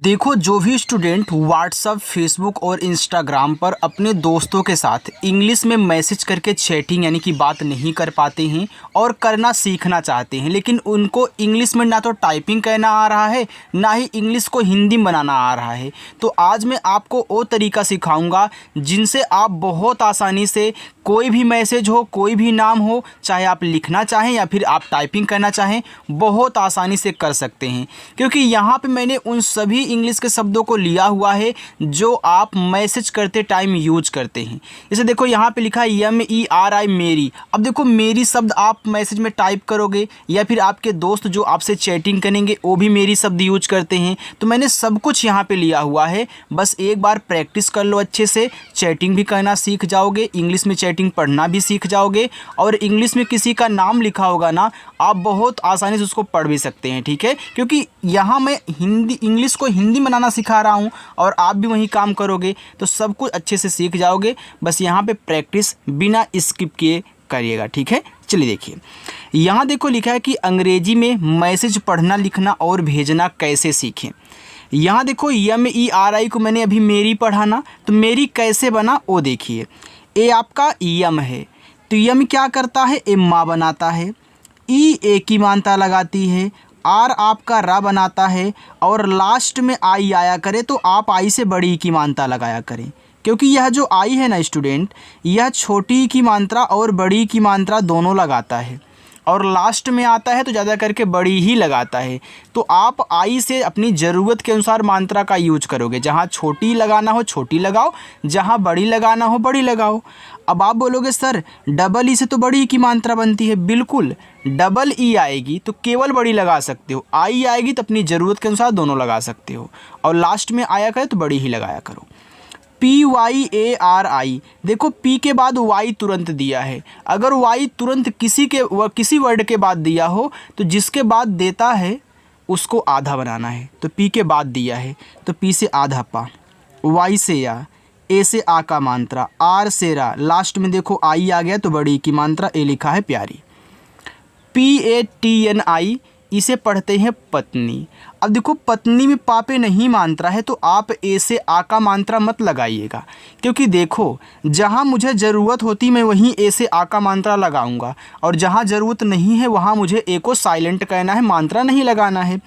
देखो, जो भी स्टूडेंट व्हाट्सअप, फेसबुक और इंस्टाग्राम पर अपने दोस्तों के साथ इंग्लिश में मैसेज करके चैटिंग यानी कि बात नहीं कर पाते हैं और करना सीखना चाहते हैं, लेकिन उनको इंग्लिश में ना तो टाइपिंग करना आ रहा है, ना ही इंग्लिश को हिंदी में बनाना आ रहा है, तो आज मैं आपको वो तरीका सिखाऊंगा जिनसे आप बहुत आसानी से कोई भी मैसेज हो, कोई भी नाम हो, चाहे आप लिखना चाहें या फिर आप टाइपिंग करना चाहें, बहुत आसानी से कर सकते हैं। क्योंकि यहाँ पे मैंने उन सभी इंग्लिश के शब्दों को लिया हुआ है जो आप मैसेज करते टाइम यूज करते हैं। जैसे देखो, यहाँ पे लिखा है MERI, मेरी। अब देखो, मेरी शब्द आप मैसेज में टाइप करोगे या फिर आपके दोस्त जो आपसे चैटिंग करेंगे वो भी मेरी शब्द यूज करते हैं। तो मैंने सब कुछ यहाँ पे लिया हुआ है, बस एक बार प्रैक्टिस कर लो अच्छे से, चैटिंग भी करना सीख जाओगे, इंग्लिश में चैटिंग पढ़ना भी सीख जाओगे, और इंग्लिश में किसी का नाम लिखा होगा ना, आप बहुत आसानी से उसको पढ़ भी सकते हैं। ठीक है, क्योंकि यहाँ मैं इंग्लिश को हिंदी बनाना सिखा रहा हूँ और आप भी वही काम करोगे तो सब कुछ अच्छे से सीख जाओगे। बस यहाँ पे प्रैक्टिस बिना स्किप किए करिएगा। ठीक है, चलिए देखिए, यहाँ देखो लिखा है कि अंग्रेजी में मैसेज पढ़ना, लिखना और भेजना कैसे सीखें। यहाँ देखो, MERI को मैंने अभी मेरी पढ़ा ना, तो मेरी कैसे बना वो देखिए। ए आपका यम है, तो यम क्या करता है, ए माँ बनाता है, ए की मात्रा लगाती है, आर आपका रा बनाता है, और लास्ट में आई आया करे तो आप आई से बड़ी की मात्रा लगाया करें। क्योंकि यह जो आई है ना स्टूडेंट, यह छोटी की मात्रा और बड़ी की मात्रा दोनों लगाता है, और लास्ट में आता है तो ज़्यादा करके बड़ी ही लगाता है। तो आप आई से अपनी ज़रूरत के अनुसार मात्रा का यूज करोगे, जहाँ छोटी लगाना हो छोटी लगाओ, जहाँ बड़ी लगाना हो बड़ी लगाओ। अब आप बोलोगे सर डबल ई से तो बड़ी की मात्रा बनती है। बिल्कुल, डबल ई आएगी तो केवल बड़ी लगा सकते हो, आई आएगी तो अपनी ज़रूरत के अनुसार दोनों लगा सकते हो, और लास्ट में आया करे तो बड़ी ही लगाया करो। PYARI, देखो P के बाद Y तुरंत दिया है। अगर Y तुरंत किसी वर्ड के बाद दिया हो तो जिसके बाद देता है उसको आधा बनाना है। तो P के बाद दिया है तो P से आधा पा, Y से या, A से आ का मात्रा, R से रा, लास्ट में देखो आई आ गया तो बड़ी की मात्रा, ए लिखा है प्यारी। PATNI, इसे पढ़ते हैं पत्नी। अब देखो, पत्नी में पापे नहीं मात्रा है तो आप ए से आ का मात्रा मत लगाइएगा, क्योंकि देखो जहाँ मुझे ज़रूरत होती मैं वहीं ए से आ का मात्रा लगाऊंगा, और जहाँ ज़रूरत नहीं है वहाँ मुझे ए को साइलेंट कहना है, मात्रा नहीं लगाना है।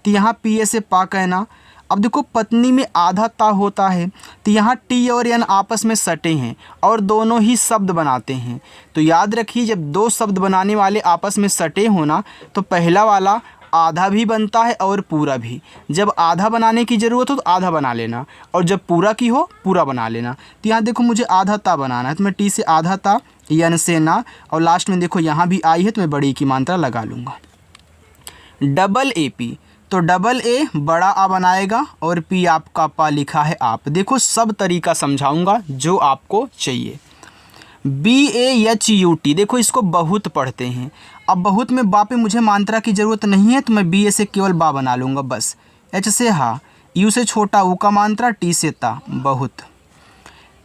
तो यहाँ पी ए से पा कहना। अब देखो, पत्नी में आधा ता होता है, तो यहाँ टी और एन आपस में सटे हैं और दोनों ही शब्द बनाते हैं। तो याद रखिए, जब दो शब्द बनाने वाले आपस में सटे हो ना, तो पहला वाला आधा भी बनता है और पूरा भी। जब आधा बनाने की ज़रूरत हो तो आधा बना लेना, और जब पूरा की हो पूरा बना लेना। तो यहाँ देखो, मुझे आधा ता बनाना है तो मैं टी से आधा ता, एन से ना, और लास्ट में देखो यहाँ भी आई है तो मैं बड़ी की मात्रा लगा लूँगा। डबल AP, तो डबल ए बड़ा आ बनाएगा, और पी आपका पा लिखा है आप। देखो, सब तरीका समझाऊंगा जो आपको चाहिए। BAHUT, देखो इसको बहुत पढ़ते हैं। अब बहुत में बा पे मुझे मात्रा की ज़रूरत नहीं है तो मैं BA से केवल बा बना लूँगा बस। H से हा, U से छोटा ऊ का मात्रा, T से ता, बहुत।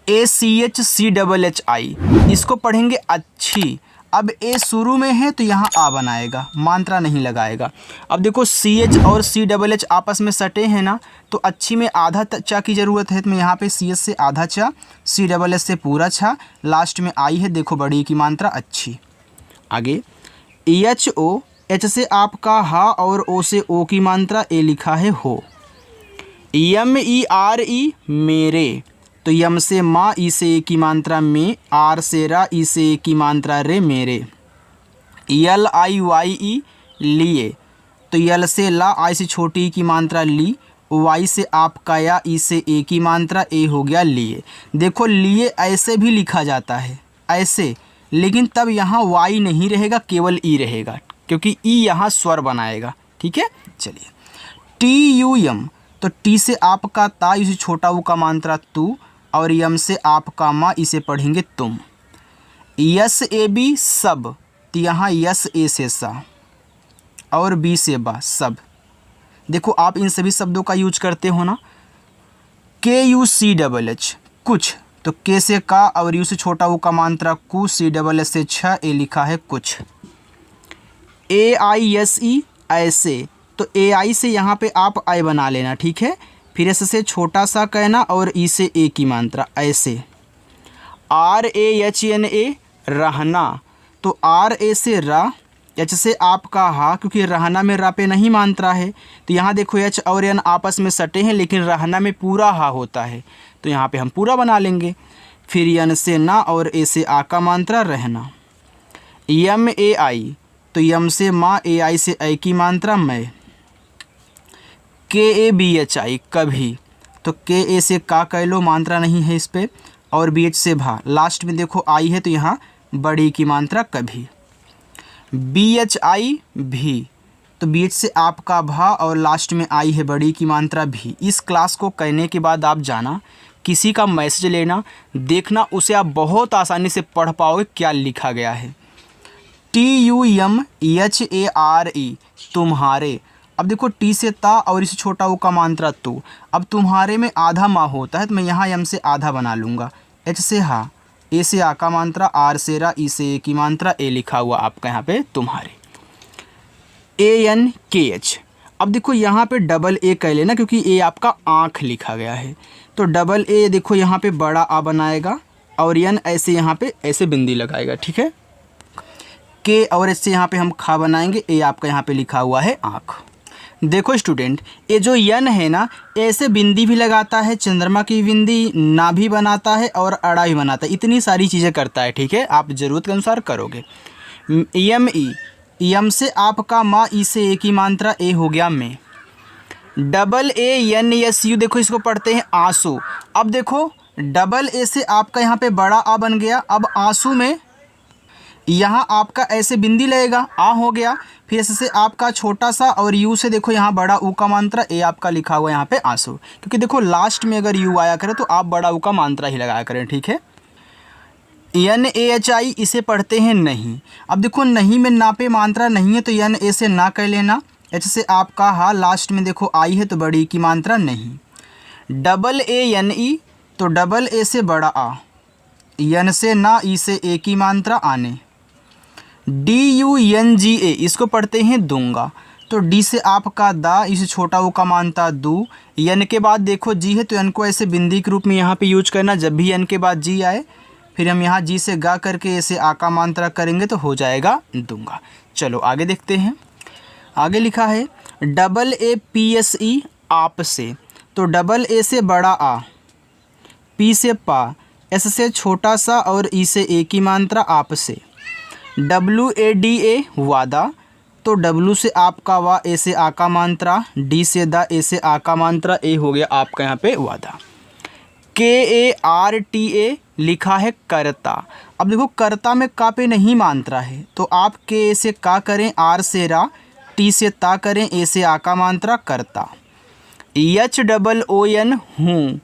ACHCHHI, इसको पढ़ेंगे अच्छी। अब ए शुरू में है तो यहाँ आ बनाएगा, मात्रा नहीं लगाएगा। अब देखो, CH और CHH आपस में सटे हैं ना, तो अच्छी में आधा चा की ज़रूरत है तो मैं यहाँ पे CH से आधा चा, CHH से पूरा छा, लास्ट में आई है, देखो बड़ी की मात्रा अच्छी। आगे HO, H से आपका हा और O से ओ की मात्रा, ए लिखा है हो। MERE, मेरे, तो यम से माँ, ई से ए की मात्रा में, आर से रा, ई से ए की मात्रा रे, मेरे। LIYE, लिए, तो यल से ला, आई से छोटी की मात्रा ली, वाई से आपका या, ई से ए की मात्रा, ए हो गया लिए। देखो, लिए ऐसे भी लिखा जाता है, ऐसे, लेकिन तब यहाँ वाई नहीं रहेगा, केवल ई रहेगा, क्योंकि ई यहाँ स्वर बनाएगा। ठीक है, चलिए। TUM, तो टी से आपका ता, इसे छोटा ऊ का मात्रा तू, और यम से आपका माँ, इसे पढ़ेंगे तुम। SAB, सब, तो यहाँ यस ए से सा, और बी से बा, सब। देखो, आप इन सभी शब्दों का यूज करते हो ना। KUCHH, कुछ, तो के से का और यू से छोटा ऊ का मात्रा कु, CHH से छ, ए लिखा है कुछ। AISE, ऐसे, तो AI से यहाँ पे आप आई बना लेना। ठीक है, फिर एस से छोटा सा कहना और ई से ए की मात्रा ऐसे। RAHNA रहना, तो RA से रा, एच से आपका हा, क्योंकि रहना में रा पे नहीं मात्रा है तो यहाँ देखो एच और एन आपस में सटे हैं, लेकिन रहना में पूरा हा होता है तो यहाँ पे हम पूरा बना लेंगे। फिर यन से ना और ए से आ का मात्रा रहना। MAI, तो यम से माँ, AI से ऐ की मात्रा मैं। KABHI कभी, तो KA से का कह लो, मात्रा नहीं है इस पे, और BH से भा, लास्ट में देखो आई है तो यहाँ बड़ी की मात्रा कभी। BHI भी, तो BH से आपका भा और लास्ट में आई है बड़ी की मात्रा भी। इस क्लास को कहने के बाद आप जाना, किसी का मैसेज लेना, देखना उसे आप बहुत आसानी से पढ़ पाओगे क्या लिखा गया है। TUMHARE तुम्हारे, अब देखो टी से ता और इसे छोटा ऊ का मात्रा तो, अब तुम्हारे में आधा माँ होता है तो मैं यहाँ यम से आधा बना लूँगा। H से हा, ए से आ का मात्रा, आर से रा, ई से ए की मात्रा, ए लिखा हुआ आपका यहाँ पे तुम्हारे। ANKH, अब देखो यहाँ पे डबल ए कह लेना क्योंकि ए आपका आँख लिखा गया है, तो डबल ए देखो यहाँ पे बड़ा आ बनाएगा और एन ऐसे यहाँ पे ऐसे बिंदी लगाएगा, ठीक है। के और एच से यहाँ पे हम खा बनाएंगे, ए आपका यहाँ पे लिखा हुआ है आँख। देखो स्टूडेंट, ये जो यन है ना, ऐसे बिंदी भी लगाता है, चंद्रमा की बिंदी ना भी बनाता है और अड़ा भी बनाता है, इतनी सारी चीज़ें करता है, ठीक है। आप ज़रूरत के अनुसार करोगे। ME, यम से आपका माँ, ई से ए की मात्रा, ए हो गया में। AANSU, देखो इसको पढ़ते हैं आंसू। अब देखो डबल ए से आपका यहाँ पे बड़ा आ बन गया, अब आंसू में यहाँ आपका ऐसे बिंदी लगेगा, आ हो गया, फिर ऐसे से आपका छोटा सा और यू से देखो यहाँ बड़ा ऊ का मात्रा, ए आपका लिखा हुआ यहाँ पे आंसू, क्योंकि देखो लास्ट में अगर यू आया करे तो आप बड़ा ऊ का मात्रा ही लगाया करें, ठीक है। NAHI, इसे पढ़ते हैं नहीं। अब देखो नहीं में ना पे मात्रा नहीं है तो NA से ना कह लेना, एच से आपका हा, लास्ट में देखो आई है तो बड़ी की मात्रा नहीं। AANE, तो डबल ए से बड़ा आ, यन से ना, ई से ए की मात्रा आने। DUNGA, इसको पढ़ते हैं दूंगा, तो डी से आपका दा, इसे छोटा ऊ का मात्रा दू, यन के बाद देखो जी है तो यन को ऐसे बिंदी के रूप में यहाँ पे यूज करना, जब भी यन के बाद जी आए फिर हम यहाँ जी से गा करके ऐसे आ का मात्रा करेंगे तो हो जाएगा दूंगा। चलो आगे देखते हैं। आगे लिखा है AAPSE आप से, तो डबल ए से बड़ा आ, पी से पा, एस से छोटा सा और ई से ए की मात्रा आप से। WADA वादा, तो डब्लू से आपका वा, ए से आ का मात्रा, डी से दा, ए से आ का मात्रा, ए हो गया आपका यहाँ पे वादा। KARTA लिखा है करता। अब देखो करता में का पे नहीं मात्रा है तो आप के से का करें, आर से रा, टी से ता करें, ए से आ का मात्रा करता। HOON हूँ,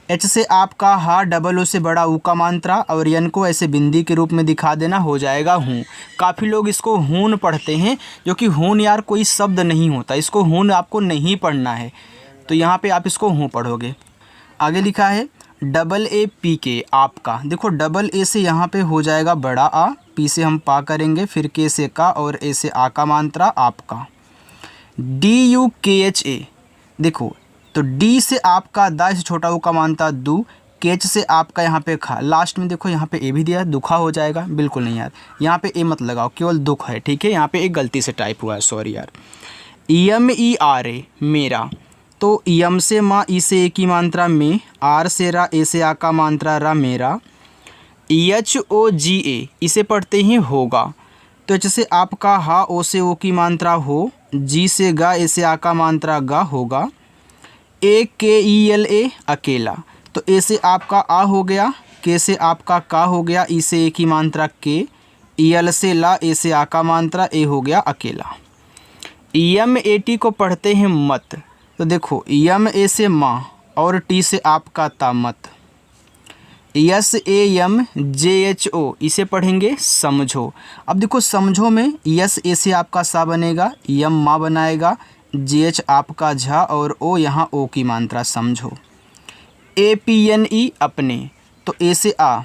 एच से आपका हा, डबल ओ से बड़ा ऊ का मात्रा और यन को ऐसे बिंदी के रूप में दिखा देना, हो जाएगा हूँ। काफ़ी लोग इसको हून पढ़ते हैं, जो कि हून यार कोई शब्द नहीं होता, इसको हून आपको नहीं पढ़ना है, तो यहाँ पे आप इसको हूँ पढ़ोगे। आगे लिखा है AAPK आपका, देखो डबल ए से यहाँ पे हो जाएगा बड़ा आ, पी से हम पा करेंगे, फिर के से का और ए से आ का मात्रा आपका। DUKHA, देखो तो डी से आपका दा, से छोटा ऊ का मात्रा दू, केच से आपका यहाँ पे खा, लास्ट में देखो यहाँ पे ए भी दिया है, दुखा हो जाएगा, बिल्कुल नहीं यार, यहाँ पे ए मत लगाओ, केवल दुख है, ठीक है, यहाँ पे एक गलती से टाइप हुआ है, सॉरी यार। MERA मेरा, तो यम से माँ, ई से ए की मात्रा में, आर से रा, ए से आ का मात्रा रा, मेरा। HOGA, इसे पढ़ते हैं होगा, तो एच से आपका हा, ओ से ओ की मात्रा हो, जी से गा, ए से आ का मात्रा गा, होगा। AKELA अकेला, तो ए से आपका आ हो गया, के से आपका का हो गया, ई से ए की मात्रा के, EL से ला, ए से आ का मात्रा, ए हो गया अकेला। MAT को पढ़ते हैं मत, तो देखो MA से माँ और टी से आपका ता, मत। SAMJHO, इसे पढ़ेंगे समझो। अब देखो समझो में यस ए से आपका सा बनेगा, यम माँ बनाएगा, JH आपका झा और ओ यहाँ ओ की मात्रा समझो। APNE अपने, तो ए से आ,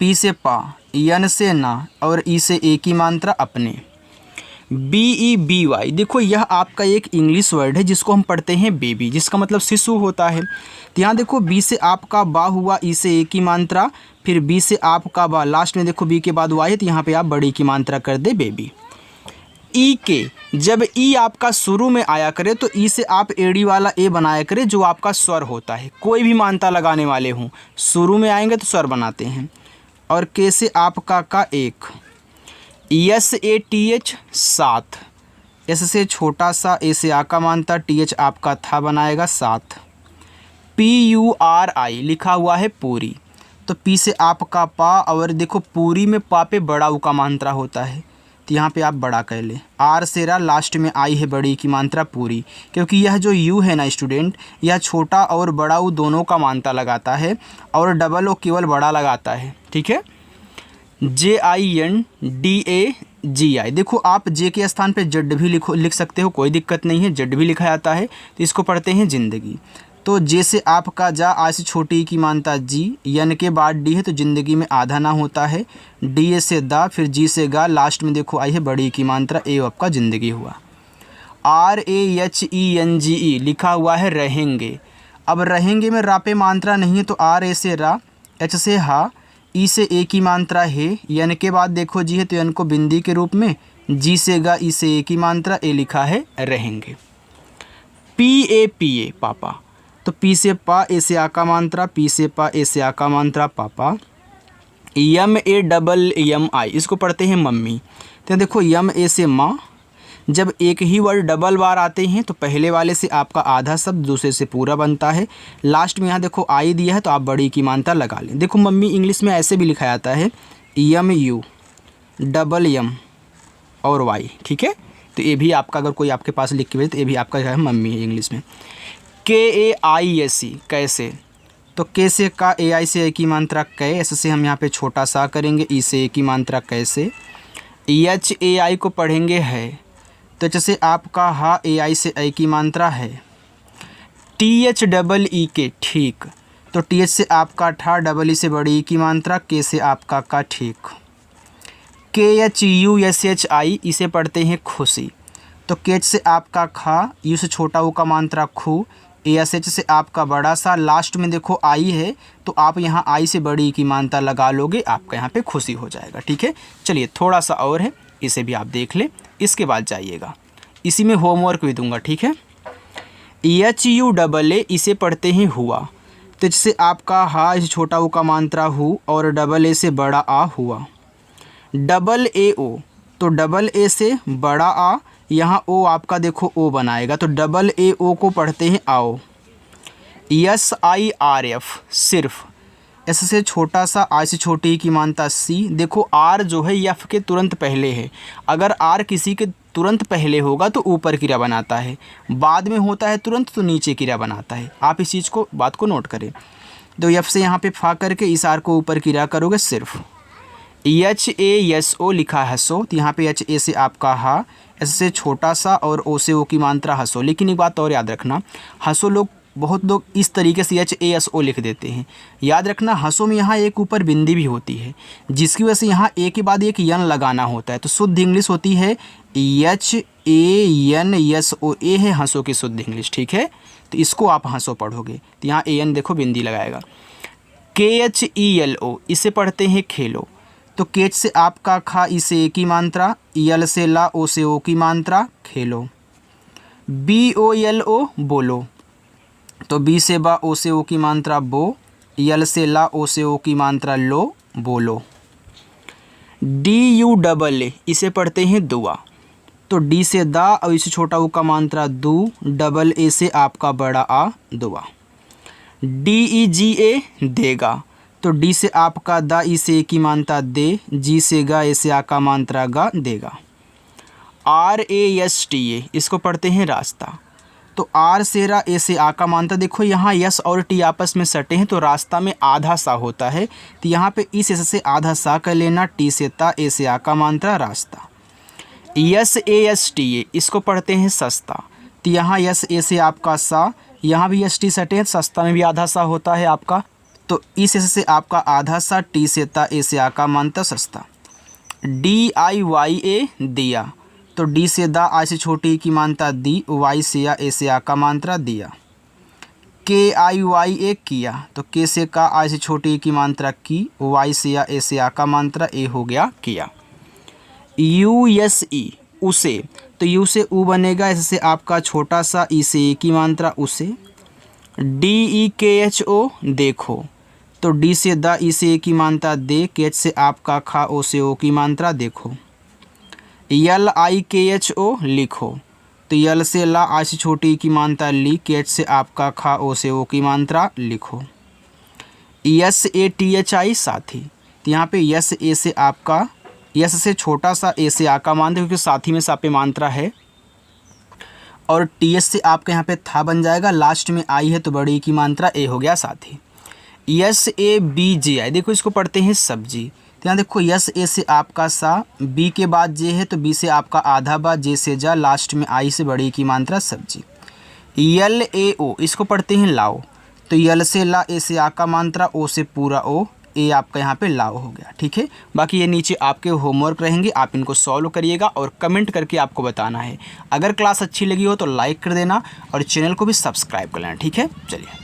पी से पा, यन से ना और ई से ए की मात्रा अपने। BEBY, देखो यह आपका एक इंग्लिश वर्ड है जिसको हम पढ़ते हैं बेबी, जिसका मतलब शिशु होता है। तो यहाँ देखो बी से आपका बा हुआ, ई से ए की मात्रा, फिर बी से आपका बा, लास्ट में देखो बी के बाद वाई है तो यहाँ पे आप बड़ी की मात्रा कर दे बेबी। ई के, जब ई आपका शुरू में आया करे तो ई से आप एड़ी वाला ए बनाया करे जो आपका स्वर होता है। कोई भी मात्रा लगाने वाले हों शुरू में आएंगे तो स्वर बनाते हैं। और के से आपका का एक, SATH 7, एस से छोटा सा, ए से आ का मात्रा, TH आपका था बनाएगा 7। PURI लिखा हुआ है पूरी, तो पी से आपका पा, और देखो पूरी में पा पे बड़ा ऊ का मात्रा होता है तो यहाँ पे आप बड़ा कह लें। आर से रा, लास्ट में आई है बड़ी की मात्रा पूरी, क्योंकि यह जो यू है ना स्टूडेंट, यह छोटा और बड़ा ऊ दोनों का मात्रा लगाता है और डबल ओ केवल बड़ा लगाता है। ठीक है। JINDAGI, देखो आप जे के स्थान पे जेड भी लिख सकते हो, कोई दिक्कत नहीं है, जेड भी लिखा जाता है तो इसको पढ़ते हैं जिंदगी। तो जे से आपका जा, आ से छोटी की मानता जी, यन के बाद डी है तो ज़िंदगी में आधा ना होता है, डी ए से दा, फिर जी से गा, लास्ट में देखो आई है बड़ी की मात्रा, ए आपका ज़िंदगी हुआ। RAHENGE लिखा हुआ है रहेंगे। अब रहेंगे में रा पे मात्रा नहीं है तो आर ए से रा, एच से हा, ई से ए की मात्रा है, यन के बाद देखो जी है तो यन को बिंदी के रूप में, जी से गा, ई से ए की मात्रा, ए लिखा है रहेंगे। PAPA पापा, तो पी से पा, ए से आ का मात्रा, पी से पा, ए से आ का मात्रा पापा। MAMMI, इसको पढ़ते हैं मम्मी। तो देखो यम ए से माँ, जब एक ही वर्ड डबल बार आते हैं तो पहले वाले से आपका आधा शब्द दूसरे से पूरा बनता है। लास्ट में यहाँ देखो आई दिया है तो आप बड़ी की मात्रा लगा लें। देखो मम्मी इंग्लिश में ऐसे भी लिखा जाता है MU डबल M और Y। ठीक है, तो ये भी आपका अगर कोई आपके पास लिख के भेजे तो ये भी आपका जो है मम्मी है इंग्लिश में। KAISE कैसे, तो के से का, AI से ए की मात्रा कै, ऐसे से हम यहाँ पे छोटा सा करेंगे, ई से ए की मात्रा कैसे। HAI को पढ़ेंगे है, तो जैसे आपका हा, AI से ए की मात्रा है। THEE ठीक, तो TH से आपका ठा, डबल ई से बड़ी ई की मात्रा, के से आपका का ठीक। KHUSHI, इसे पढ़ते हैं खुशी, तो केच से आपका खा, यू से छोटा ऊ का मात्रा खू, ASH से आपका बड़ा सा, लास्ट में देखो आई है तो आप यहाँ आई से बड़ी की मात्रा लगा लोगे, आपका यहाँ पे खुशी हो जाएगा। ठीक है, चलिए थोड़ा सा और है, इसे भी आप देख लें, इसके बाद जाइएगा, इसी में होमवर्क भी दूंगा। ठीक है। HUAA, इसे पढ़ते हैं हुआ, तो जैसे आपका हा, इसे छोटा ऊ का मात्रा हु, और डबल ए से बड़ा आ हुआ। डबल AO, तो डबल ए से बड़ा आ, यहाँ ओ आपका देखो ओ बनाएगा, तो डबल AO को पढ़ते हैं आओ। SIRF सिर्फ, एस से छोटा सा, आई से छोटी की मानता सी, देखो आर जो है एफ के तुरंत पहले है, अगर आर किसी के तुरंत पहले होगा तो ऊपर क्रिया बनाता है, बाद में होता है तुरंत तो नीचे क्रिया बनाता है। आप इस चीज़ को, बात को नोट करें। तो एफ से यहाँ पे फा करके इस आर को ऊपर क्रिया करोगे सिर्फ। HASO लिखा है सो, तो यहाँ पे HA से आपका हा, एस से छोटा सा, और ओ से ओ की मात्रा हंसो। लेकिन एक बात और याद रखना, हंसो लोग, बहुत लोग इस तरीके से HASO लिख देते हैं। याद रखना हंसो में यहाँ एक ऊपर बिंदी भी होती है, जिसकी वजह से यहाँ ए के बाद एक यन लगाना होता है, तो शुद्ध इंग्लिश होती है HANSO, ए है हंसो की शुद्ध इंग्लिश। ठीक है, तो इसको आप हंसो पढ़ोगे तो यहाँ AN देखो बिंदी लगाएगा। KHELO, इसे पढ़ते हैं खेलो, तो केच से आपका खा, इसे ए की मात्रा, यल से ला, ओ से ओ की मात्रा खेलो। BOLO बोलो, तो बी से बा, ओ से ओ की मात्रा बो, यल से ला, ओ से ओ की मात्रा लो, बोलो। DUAA, इसे पढ़ते हैं दुआ, तो डी से दा, और इसे छोटा ऊ का मात्रा दू, डबल ए से आपका बड़ा आ दुआ। DEGA देगा, तो डी से आपका दा, ई से ए की मात्रा दे, जी से गा, ए से आ का मात्रा गा देगा। RASTA, इसको पढ़ते हैं रास्ता, तो आर से रा, ए से आ का मात्रा, देखो यहाँ यस और टी आपस में सटे हैं तो रास्ता में आधा सा होता है, तो यहाँ पे इस एस से आधा सा कर लेना, टी से ता, ए से आ का मात्रा रास्ता। SASTA, इसको पढ़ते हैं सस्ता, तो यहाँ यस ए से आपका सा, यहाँ भी एस टी सटे हैं, सस्ता में भी आधा सा होता है आपका, तो इस एस से आपका आधा सा, टी से ता, ए से आ का मात्रा सस्ता। DIYA दिया, तो डी से दा, आई से छोटी की मात्रा दी, वाई से या, ए से आ का मात्रा दिया। के आई वाई ए किया, तो के से का, आई से छोटी की मात्रा की, वाई से या, ए से आ का मात्रा ए हो गया किया। यू एस ई उसे, तो यू से ऊ बनेगा, इससे आपका छोटा सा, ई से ए की मात्रा उसे। डी ई के एच ओ देखो, तो डी से द, ई से ए की मात्रा दे, के एच से आपका खा, ओ से ओ की मात्रा देखो। यल आई के एच ओ लिखो, तो यल से ला, आई से छोटी की मात्रा ली, के एच से आपका खा, ओ से ओ की मात्रा लिखो। Yes A T H I साथी, तो यहाँ पे यस ए से आपका, यस से छोटा सा, ए से आ का मात्रा, क्योंकि साथी में सापे मात्रा है, और टी एस से आपका यहाँ पे था बन जाएगा, लास्ट में आई है तो बड़ी की मात्रा ए हो गया साथी। यस ए बी जे आई, देखो इसको पढ़ते हैं सब्जी, तो यहाँ देखो यस ए से आपका सा, बी के बाद जे है तो बी से आपका आधा बा, जे से जा, लास्ट में आई से बड़ी की मात्रा सब्जी। यल ए ओ, इसको पढ़ते हैं लाओ, तो यल से ला, ए से आ का मात्रा, ओ से पूरा ओ, ए आपका यहाँ पे लाओ हो गया। ठीक है, बाकी ये नीचे आपके होमवर्क रहेंगे, आप इनको सॉल्व करिएगा और कमेंट करके आपको बताना है। अगर क्लास अच्छी लगी हो तो लाइक कर देना और चैनल को भी सब्सक्राइब कर लेना। ठीक है, चलिए।